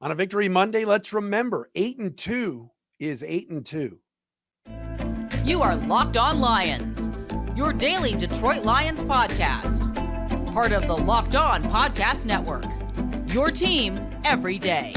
On a Victory Monday, let's remember 8-2 is 8-2. You are Locked On Lions, your daily Detroit Lions podcast. Part of the Locked On Podcast Network, your team every day.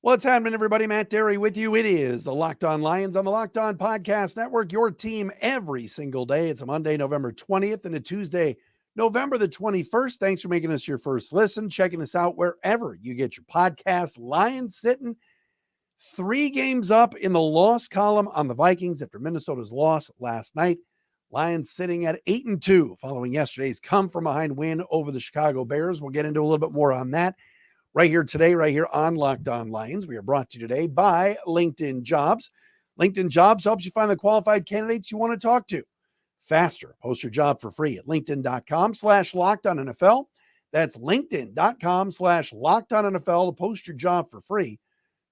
What's happening, everybody? Matt Dery with you. It is the Locked On Lions on the Locked On Podcast Network, your team every single day. It's a Monday, November 20th, and a Tuesday, November the 21st. Thanks for making us your first listen, checking us out wherever you get your podcast. Lions sitting 3 games up in the loss column on the Vikings after Minnesota's loss last night. Lions sitting at 8-2 following yesterday's come-from-behind win over the Chicago Bears. We'll get into a little bit more on that right here today, right here on Locked On Lions. We are brought to you today by LinkedIn Jobs. LinkedIn Jobs helps you find the qualified candidates you want to talk to faster. Post your job for free at linkedin.com/LockedOnNFL. That's linkedin.com/LockedOnNFL to post your job for free.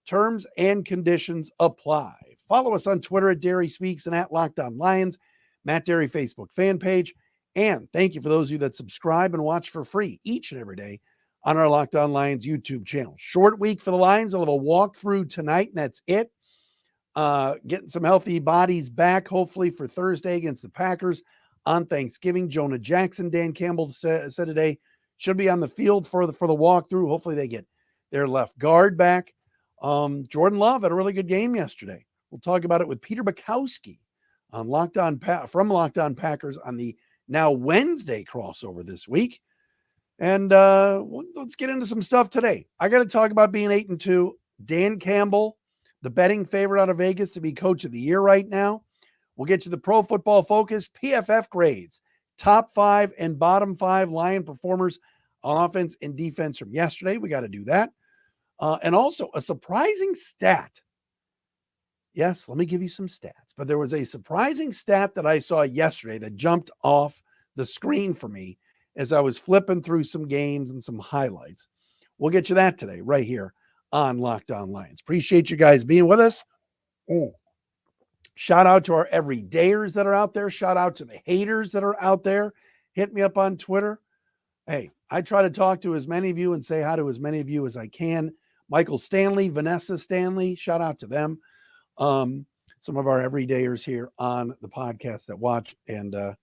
Terms and conditions apply. Follow us on Twitter at Dery Speaks and at Locked On Lions, Matt Dery Facebook fan page. And thank you for those of you that subscribe and watch for free each and every day on our Locked On Lions YouTube channel. Short week for the Lions. I'll have a walkthrough tonight, and that's it. Getting some healthy bodies back, hopefully, for Thursday against the Packers on Thanksgiving. Jonah Jackson, Dan Campbell said today, should be on the field for the walkthrough. Hopefully they get their left guard back. Jordan Love had a really good game yesterday. We'll talk about it with Peter Bukowski on from Locked On Packers on the now Wednesday crossover this week. And let's get into some stuff today. I got to talk about being 8-2. Dan Campbell, the betting favorite out of Vegas to be coach of the year right now. We'll get to the Pro Football Focus PFF grades, top 5 and bottom 5 Lion performers on offense and defense from yesterday. We got to do that. And also a surprising stat. Yes, let me give you some stats. But there was a surprising stat that I saw yesterday that jumped off the screen for me as I was flipping through some games and some highlights. We'll get you that today, right here on Locked On Lions. Appreciate you guys being with us. Shout out to our everydayers that are out there. Shout out to the haters that are out there. Hit me up on Twitter. Hey, I try to talk to as many of you and say hi to as many of you as I can. Michael Stanley, Vanessa Stanley, shout out to them. Some of our everydayers here on the podcast that watch and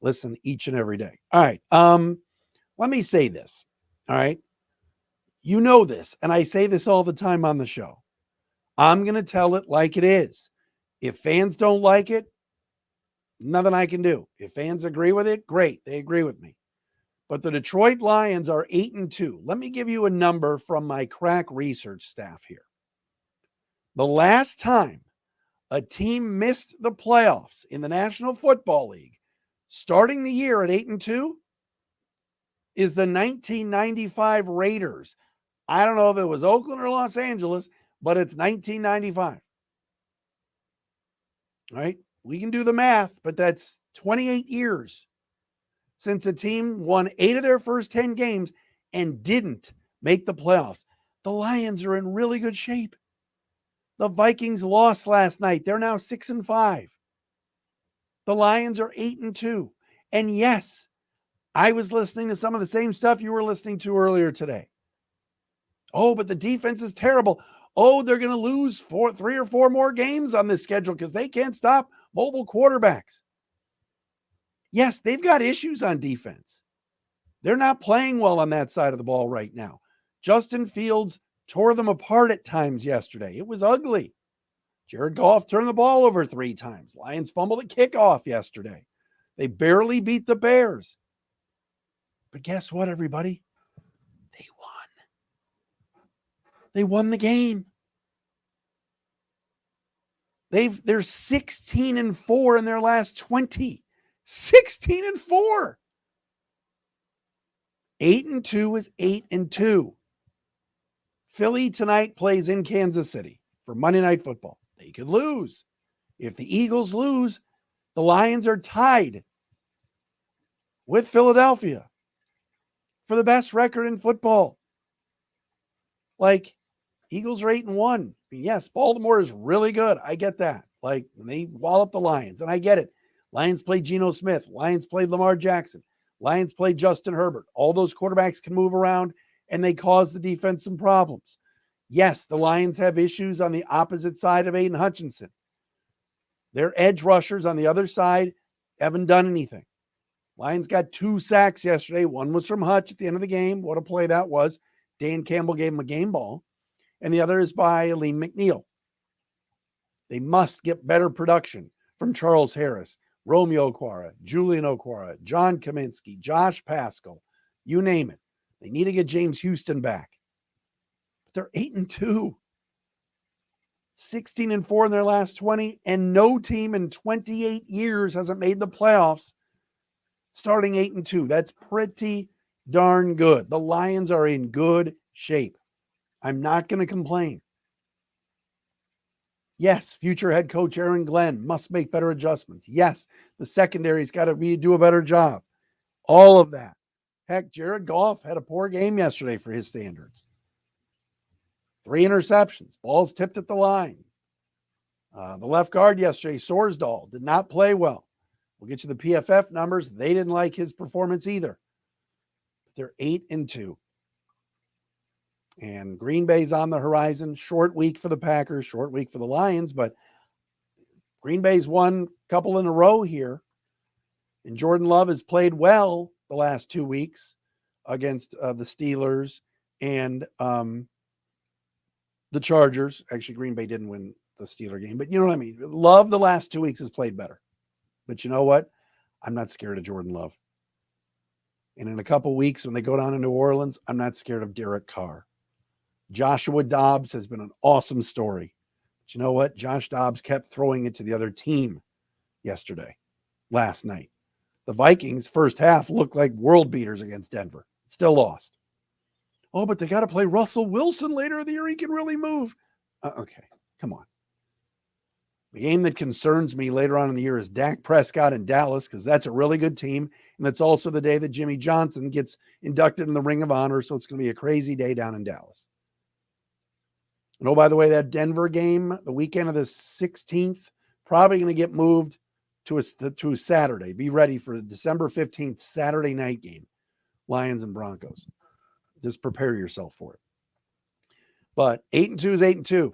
listen each and every day. All right. Let me say this. All right. You know this, and I say this all the time on the show. I'm going to tell it like it is. If fans don't like it, nothing I can do. If fans agree with it, great. They agree with me. But the Detroit Lions are 8-2. Let me give you a number from my crack research staff here. The last time a team missed the playoffs in the National Football League, starting the year at 8-2, is the 1995 Raiders. I don't know if it was Oakland or Los Angeles, but it's 1995. All right? We can do the math, but that's 28 years since a team won 8 of their first 10 games and didn't make the playoffs. The Lions are in really good shape. The Vikings lost last night. They're now 6-5. The Lions are 8-2. And yes, I was listening to some of the same stuff you were listening to earlier today. Oh, but the defense is terrible. Oh, they're going to lose 3 or 4 more games on this schedule because they can't stop mobile quarterbacks. Yes, they've got issues on defense. They're not playing well on that side of the ball right now. Justin Fields tore them apart at times yesterday. It was ugly. Jared Goff turned the ball over 3 times. Lions fumbled at kickoff yesterday. They barely beat the Bears. But guess what, everybody? They won. They won the game. They're 16-4 in their last 20. 16-4. 8-2 is 8-2. Philly tonight plays in Kansas City for Monday Night Football. They could lose. If the Eagles lose, the Lions are tied with Philadelphia for the best record in football. Like, Eagles are 8-1. Yes, Baltimore is really good. I get that. Like, they wallop the Lions, and I get it. Lions played Geno Smith. Lions played Lamar Jackson. Lions played Justin Herbert. All those quarterbacks can move around, and they cause the defense some problems. Yes, the Lions have issues on the opposite side of Aiden Hutchinson. Their edge rushers on the other side haven't done anything. Lions got 2 sacks yesterday. One was from Hutch at the end of the game. What a play that was. Dan Campbell gave him a game ball. And the other is by Aleem McNeil. They must get better production from Charles Harris, Romeo Okwara, Julian Okwara, John Kaminsky, Josh Pascal, you name it. They need to get James Houston back. But they're 8-2. 16-4 in their last 20, and no team in 28 years hasn't made the playoffs starting 8-2. That's pretty darn good. The Lions are in good shape. I'm not going to complain. Yes, future head coach Aaron Glenn must make better adjustments. Yes, the secondary's got to do a better job. All of that. Heck, Jared Goff had a poor game yesterday for his standards. 3 interceptions. Balls tipped at the line. The left guard yesterday, Sorsdahl, did not play well. We'll get you the PFF numbers. They didn't like his performance either. But they're 8-2. And Green Bay's on the horizon. Short week for the Packers, short week for the Lions, but Green Bay's won a couple in a row here. And Jordan Love has played well the last 2 weeks against the Steelers and the Chargers. Actually, Green Bay didn't win the Steeler game, but you know what I mean? Love the last 2 weeks has played better. But you know what? I'm not scared of Jordan Love. And in a couple weeks when they go down to New Orleans, I'm not scared of Derek Carr. Joshua Dobbs has been an awesome story. But you know what? Josh Dobbs kept throwing it to the other team last night. The Vikings first half looked like world beaters against Denver. Still lost. Oh, but they got to play Russell Wilson later in the year. He can really move. Okay, come on. The game that concerns me later on in the year is Dak Prescott in Dallas, because that's a really good team. And that's also the day that Jimmy Johnson gets inducted in the Ring of Honor. So it's going to be a crazy day down in Dallas. And oh, by the way, that Denver game, the weekend of the 16th, probably going to get moved to a Saturday. Be ready for the December 15th Saturday night game, Lions and Broncos. Just prepare yourself for it. But 8-2 is 8-2.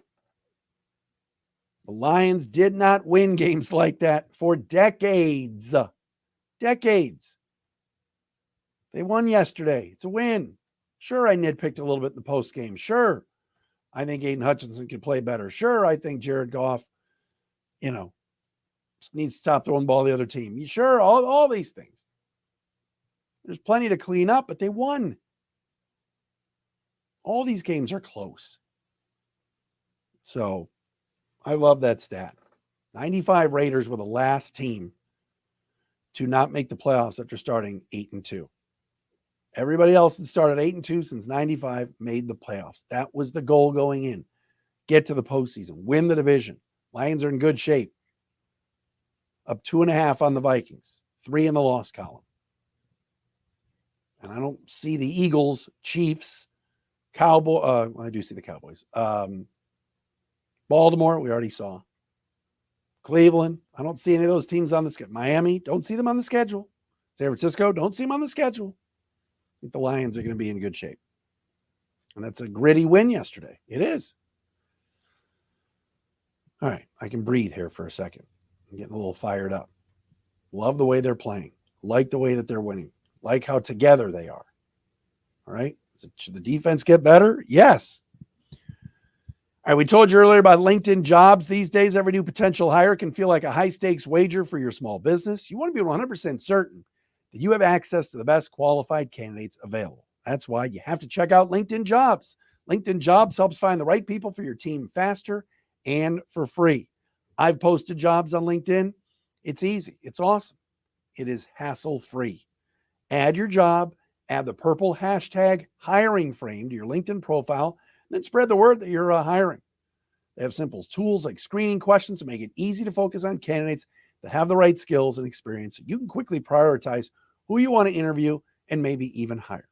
The Lions did not win games like that for decades. Decades. They won yesterday. It's a win. Sure, I nitpicked a little bit in the post game. Sure, I think Aiden Hutchinson could play better. Sure, I think Jared Goff, needs to stop throwing the ball to the other team. Sure, all these things. There's plenty to clean up, but they won. All these games are close. So I love that stat. 95 Raiders were the last team to not make the playoffs after starting 8-2. Everybody else that started 8-2 since 95 made the playoffs. That was the goal going in. Get to the postseason. Win the division. Lions are in good shape. Up 2.5 on the Vikings. 3 in the loss column. And I don't see the Eagles, Chiefs, I do see the Cowboys. Baltimore, we already saw. Cleveland, I don't see any of those teams on the schedule. Miami, don't see them on the schedule. San Francisco, don't see them on the schedule. I think the Lions are going to be in good shape. And that's a gritty win yesterday. It is. All right, I can breathe here for a second. I'm getting a little fired up. Love the way they're playing. Like the way that they're winning. Like how together they are. All right. Should the defense get better? Yes. All right, we told you earlier about LinkedIn Jobs. These days, every new potential hire can feel like a high-stakes wager for your small business. You want to be 100% certain that you have access to the best qualified candidates available. That's why you have to check out LinkedIn Jobs. LinkedIn Jobs helps find the right people for your team faster and for free. I've posted jobs on LinkedIn. It's easy. It's awesome. It is hassle-free. Add your job, add the purple hashtag hiring frame to your LinkedIn profile, then spread the word that you're hiring. They have simple tools like screening questions to make it easy to focus on candidates that have the right skills and experience. So you can quickly prioritize who you want to interview and maybe even hire.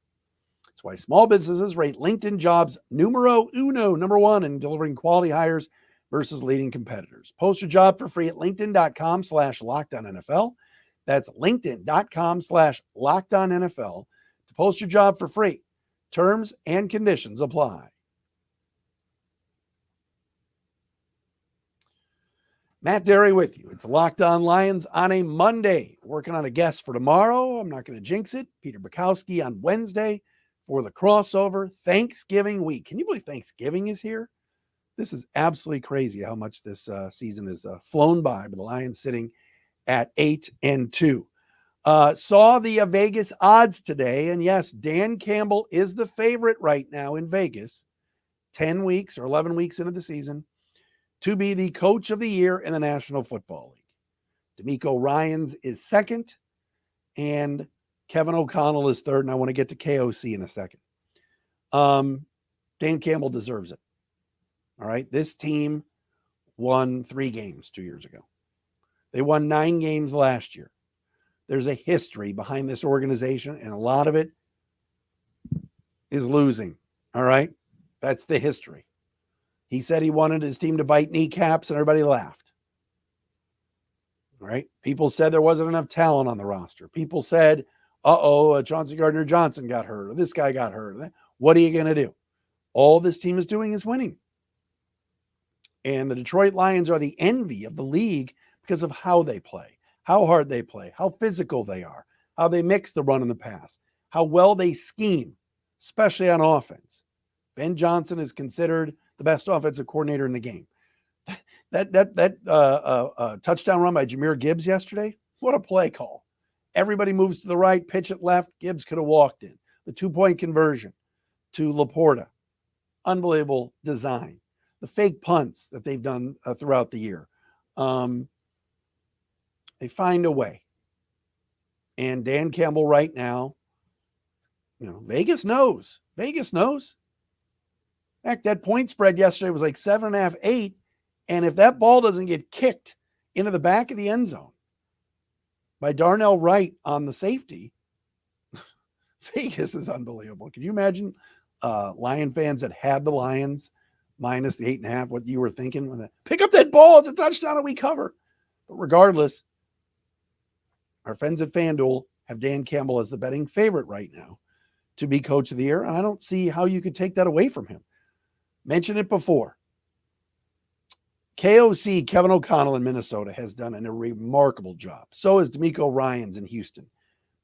That's That's why small businesses rate LinkedIn Jobs number one in delivering quality hires versus leading competitors. Post your job for free at linkedin.com/LockedOnNFL. That's linkedin.com/LockedOnNFL to post your job for free. Terms and conditions apply. Matt Dery with you. It's Locked On Lions on a Monday. Working on a guest for tomorrow. I'm not going to jinx it. Peter Bukowski on Wednesday for the crossover. Thanksgiving week. Can you believe Thanksgiving is here? This is absolutely crazy how much this season is flown by, but the Lions sitting at 8-2. Saw the Vegas odds today, and yes, Dan Campbell is the favorite right now in Vegas, 10 weeks or 11 weeks into the season, to be the coach of the year in the National Football League. DeMeco Ryans is second, and Kevin O'Connell is third, and I want to get to KOC in a second. Dan Campbell deserves it. All right, this team won 3 games 2 years ago. They won 9 games last year. There's a history behind this organization, and a lot of it is losing. All right, that's the history. He said he wanted his team to bite kneecaps, and everybody laughed. All right, people said there wasn't enough talent on the roster. People said, Chauncey Gardner-Johnson got hurt, or this guy got hurt. What are you going to do? All this team is doing is winning. And the Detroit Lions are the envy of the league because of how they play, how hard they play, how physical they are, how they mix the run and the pass, how well they scheme, especially on offense. Ben Johnson is considered the best offensive coordinator in the game. That touchdown run by Jahmyr Gibbs yesterday, what a play call. Everybody moves to the right, pitch it left. Gibbs could have walked in. The 2-point conversion to Laporta. Unbelievable design. The fake punts that they've done throughout the year. They find a way. And Dan Campbell right now, Vegas knows. Vegas knows. Heck, that point spread yesterday was like 7.5, 8. And if that ball doesn't get kicked into the back of the end zone by Darnell Wright on the safety, Vegas is unbelievable. Can you imagine Lion fans that had the Lions minus the 8.5, what you were thinking when pick up that ball, it's a touchdown and we cover. But regardless, our friends at FanDuel have Dan Campbell as the betting favorite right now to be coach of the year, and I don't see how you could take that away from him. Mentioned it before. KOC, Kevin O'Connell in Minnesota, has done a remarkable job. So is DeMeco Ryans in Houston.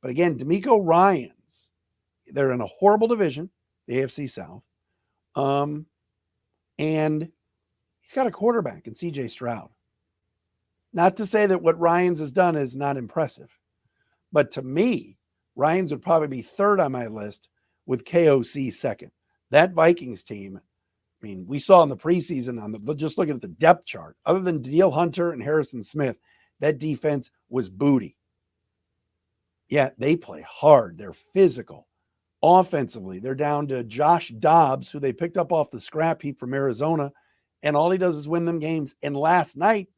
But again, DeMeco Ryans, they're in a horrible division, the AFC South. And he's got a quarterback in CJ Stroud. Not to say that what Ryans has done is not impressive, but to me, Ryans would probably be third on my list with KOC second. That Vikings team, I mean, we saw in the preseason just looking at the depth chart, other than Danielle Hunter and Harrison Smith, that defense was booty. Yeah, they play hard. They're physical. Offensively, they're down to Josh Dobbs, who they picked up off the scrap heap from Arizona, and all he does is win them games. And last night,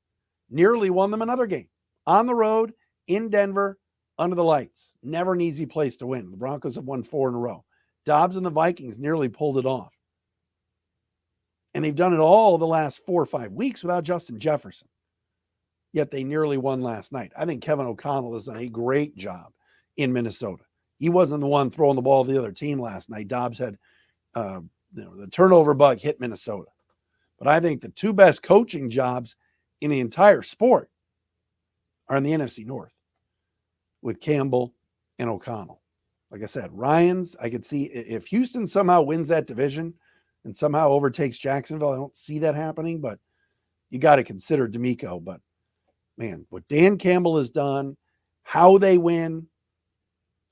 nearly won them another game. On the road, in Denver, under the lights. Never an easy place to win. The Broncos have won 4 in a row. Dobbs and the Vikings nearly pulled it off. And they've done it all the last 4 or 5 weeks without Justin Jefferson. Yet they nearly won last night. I think Kevin O'Connell has done a great job in Minnesota. He wasn't the one throwing the ball to the other team last night. Dobbs had the turnover bug hit Minnesota. But I think the 2 best coaching jobs in the entire sport are in the NFC North with Campbell and O'Connell. Like I said, Ryans, I could see if Houston somehow wins that division and somehow overtakes Jacksonville. I don't see that happening, but you got to consider DeMeco. But man, what Dan Campbell has done, how they win,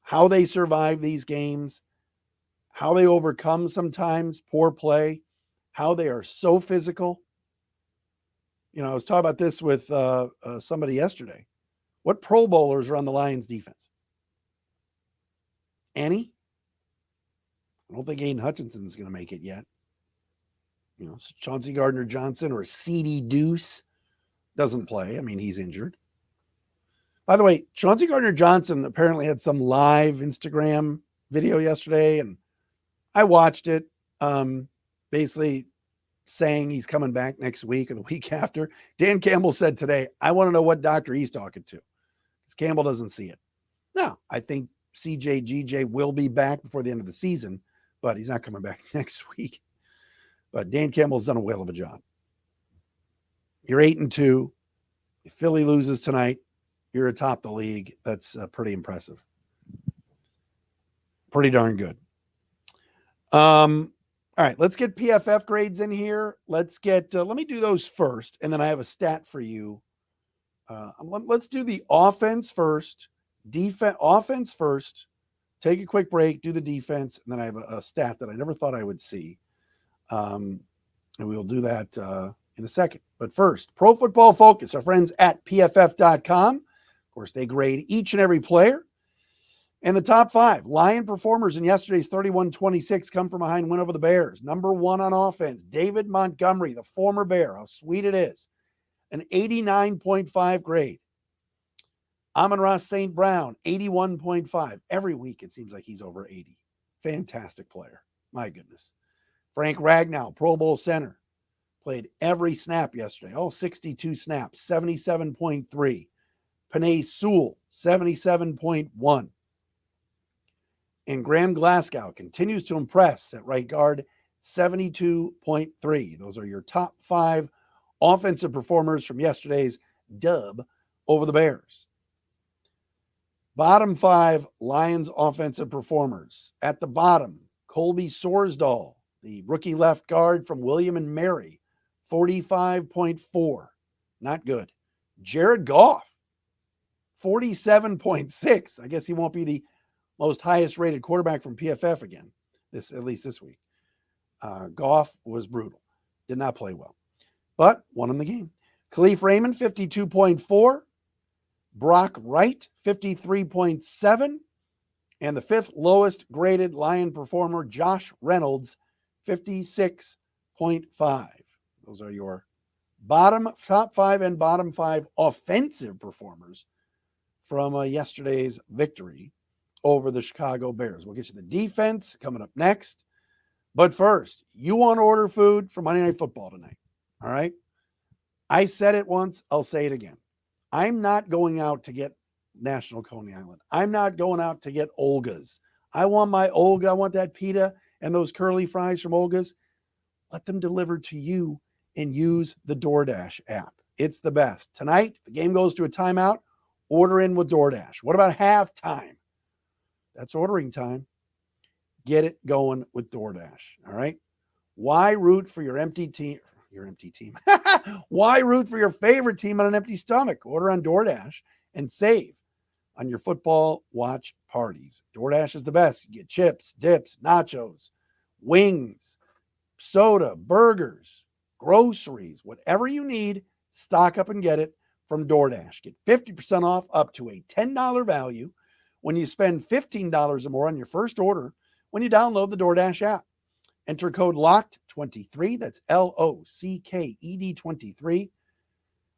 how they survive these games, how they overcome sometimes poor play, how they are so physical. I was talking about this with somebody yesterday. What Pro Bowlers are on the Lions defense? Any? I don't think Aiden Hutchinson is going to make it yet. Chauncey Gardner-Johnson or C.D. Deuce doesn't play. I mean, he's injured. By the way, Chauncey Gardner-Johnson apparently had some live Instagram video yesterday, and I watched it. Basically saying he's coming back next week or the week after. Dan Campbell said today, I want to know what doctor he's talking to, because Campbell doesn't see it. No, I think CJ GJ will be back before the end of the season, but he's not coming back next week. But Dan Campbell's done a whale of a job. You're 8-2. If Philly loses tonight, you're atop the league. That's pretty impressive. Pretty darn good. All right, let's get PFF grades in here. Let's get, let me do those first, and then I have a stat for you. Let's do the offense first, offense first, take a quick break, do the defense, and then I have a stat that I never thought I would see. And we'll do that in a second. But first, Pro Football Focus, our friends at PFF.com. Of course, they grade each and every player. And the top 5 Lion performers in yesterday's 31-26 come from behind win over the Bears. Number 1 on offense, David Montgomery, the former Bear. How sweet it is. An 89.5 grade. Amon-Ra St. Brown, 81.5. Every week it seems like he's over 80. Fantastic player. My goodness. Frank Ragnow, Pro Bowl center. Played every snap yesterday. All 62 snaps, 77.3. Penei Sewell, 77.1. And Graham Glasgow continues to impress at right guard, 72.3. Those are your top 5 offensive performers from yesterday's dub over the Bears. Bottom 5 Lions offensive performers. At the bottom, Colby Sorsdahl, the rookie left guard from William and Mary, 45.4. Not good. Jared Goff, 47.6. I guess he won't be the most highest rated quarterback from PFF again, at least this week. Goff was brutal. Did not play well, but won him the game. Khalif Raymond, 52.4. Brock Wright, 53.7. And the 5th lowest graded Lion performer, Josh Reynolds, 56.5. Those are your top 5 and bottom 5 offensive performers from yesterday's victory over the Chicago Bears. We'll get you the defense coming up next. But first, you want to order food for Monday Night Football tonight. All right? I said it once. I'll say it again. I'm not going out to get National Coney Island. I'm not going out to get Olga's. I want my Olga. I want that pita and those curly fries from Olga's. Let them deliver to you and use the DoorDash app. It's the best. Tonight, the game goes to a timeout. Order in with DoorDash. What about halftime? That's ordering time. Get it going with DoorDash. All right. Why root for your empty team? Why root for your favorite team on an empty stomach? Order on DoorDash and save on your football watch parties. DoorDash is the best. You get chips, dips, nachos, wings, soda, burgers, groceries, whatever you need, stock up and get it from DoorDash. Get 50% off up to a $10 value when you spend $15 or more on your first order when you download the DoorDash app. Enter code LOCKED23, that's LOCKED 23,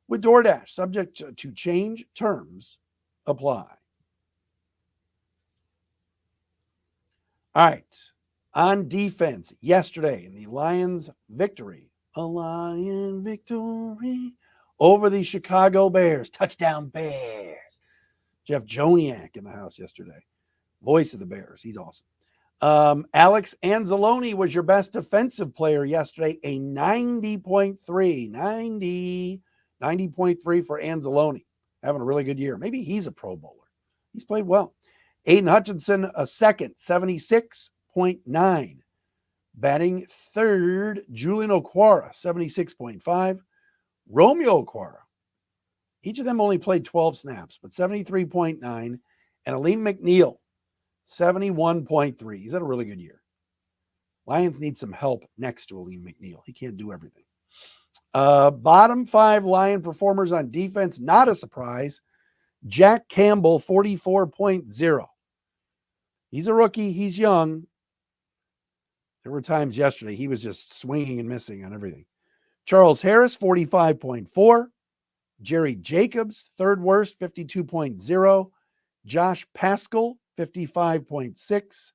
with DoorDash, subject to change, terms apply. All right, on defense, yesterday in the Lions victory, a Lion victory over the Chicago Bears, touchdown Bears. Jeff Joniak in the house yesterday. Voice of the Bears. He's awesome. Alex Anzalone was your best defensive player yesterday, a 90.3 for Anzalone. Having a really good year. Maybe he's a Pro Bowler. He's played well. Aiden Hutchinson, a second, 76.9. Batting third, Julian Okwara, 76.5. Romeo Okwara. Each of them only played 12 snaps, but 73.9. And Aleem McNeil, 71.3. He's had a really good year. Lions need some help next to Aleem McNeil. He can't do everything. Bottom 5 Lion performers on defense, not a surprise. Jack Campbell, 44.0. He's a rookie. He's young. There were times yesterday he was just swinging and missing on everything. Charles Harris, 45.4. Jerry Jacobs, third worst, 52.0. Josh Paschal, 55.6.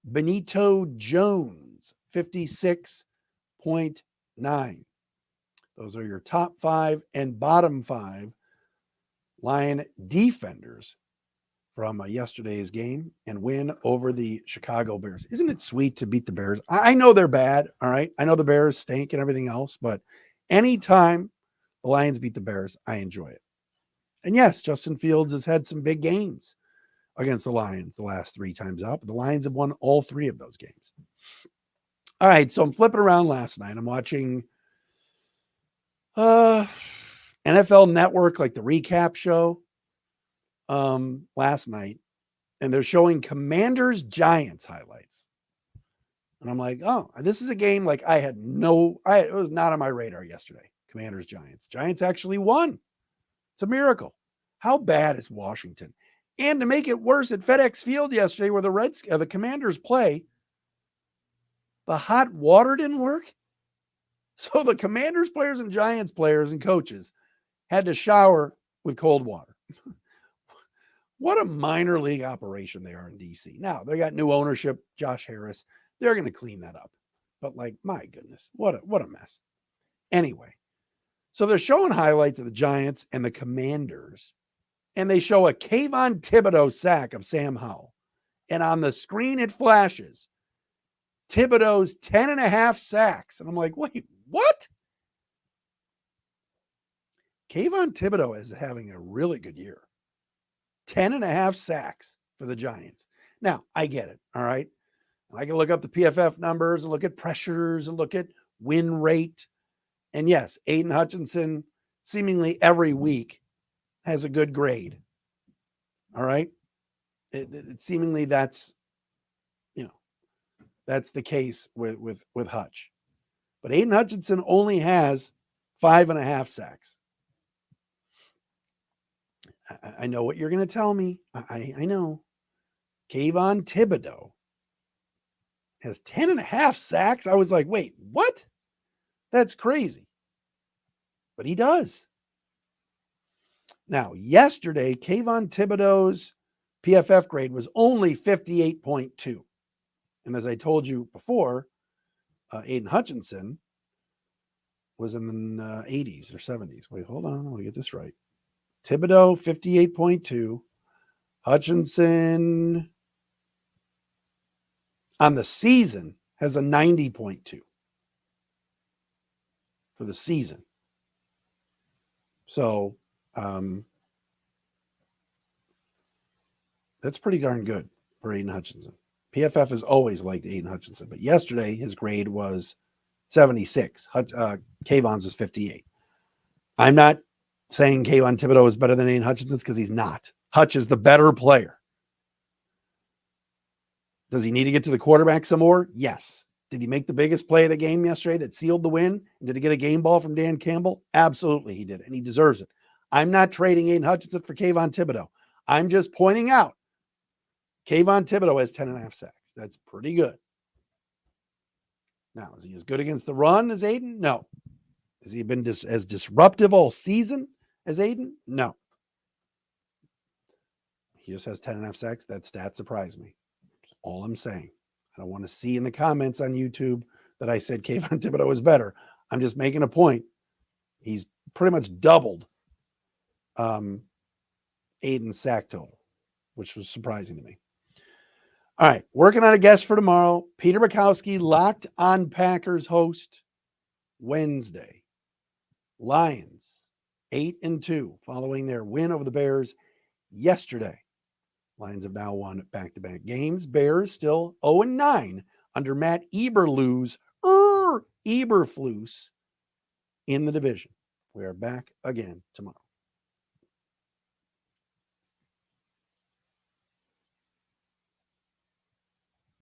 Benito Jones, 56.9. Those are your top 5 and bottom 5 Lion defenders from yesterday's game and win over the Chicago Bears. Isn't it sweet to beat the Bears? I know they're bad, all right? I know the Bears stink and everything else, but anytime the Lions beat the Bears, I enjoy it. And yes, Justin Fields has had some big games against the Lions the last 3 times out, but the Lions have won all 3 of those games. All right, so I'm flipping around last night. I'm watching NFL Network, like the recap show last night, and they're showing Commanders Giants highlights. And I'm like, oh, this is a game like it was not on my radar yesterday. Commanders Giants. Giants actually won. It's a miracle. How bad is Washington? And to make it worse, at FedEx Field yesterday, where the Commanders play, the hot water didn't work. So the Commanders players and Giants players and coaches had to shower with cold water. What a minor league operation they are in DC. Now, they got new ownership, Josh Harris. They're going to clean that up. But like, my goodness, what a mess. Anyway, so they're showing highlights of the Giants and the Commanders, and they show a Kayvon Thibodeau sack of Sam Howell. And on the screen, it flashes Thibodeau's 10.5 sacks. And I'm like, wait, what? Kayvon Thibodeau is having a really good year. 10.5 sacks for the Giants. Now, I get it, all right? I can look up the PFF numbers and look at pressures and look at win rate. And yes, Aiden Hutchinson seemingly every week has a good grade. All right? It seemingly that's the case with Hutch. But Aiden Hutchinson only has 5.5 sacks. I know what you're going to tell me. I know. Kayvon Thibodeau has 10.5 sacks. I was like, wait, what? That's crazy. But he does. Now, yesterday, Kayvon Thibodeau's PFF grade was only 58.2. And as I told you before, Aiden Hutchinson was in the 80s or 70s. Wait, hold on. I want to get this right. Thibodeau, 58.2. Hutchinson on the season has a 90.2 for the season. So that's pretty darn good for Aiden Hutchinson. PFF has always liked Aiden Hutchinson, but yesterday his grade was 76. Kayvon's was 58. I'm not saying Kayvon Thibodeau is better than Aiden Hutchinson because he's not. Hutch is the better player. Does he need to get to the quarterback some more? Yes. Did he make the biggest play of the game yesterday that sealed the win? And did he get a game ball from Dan Campbell? Absolutely he did, and he deserves it. I'm not trading Aiden Hutchinson for Kayvon Thibodeau. I'm just pointing out Kayvon Thibodeau has 10.5 sacks. That's pretty good. Now, is he as good against the run as Aiden? No. Has he been as disruptive all season as Aiden? No. He just has 10.5 sacks. That stat surprised me. That's all I'm saying. I don't want to see in the comments on YouTube that I said Kayvon Thibodeau is better. I'm just making a point. He's pretty much doubled Aiden's sack total, which was surprising to me. All right, working on a guest for tomorrow. Peter Bukowski, Locked on Packers host Wednesday. Lions 8-2 following their win over the Bears yesterday. Lions have now won back-to-back games. Bears still 0-9 under Matt Eberflus in the division. We are back again tomorrow.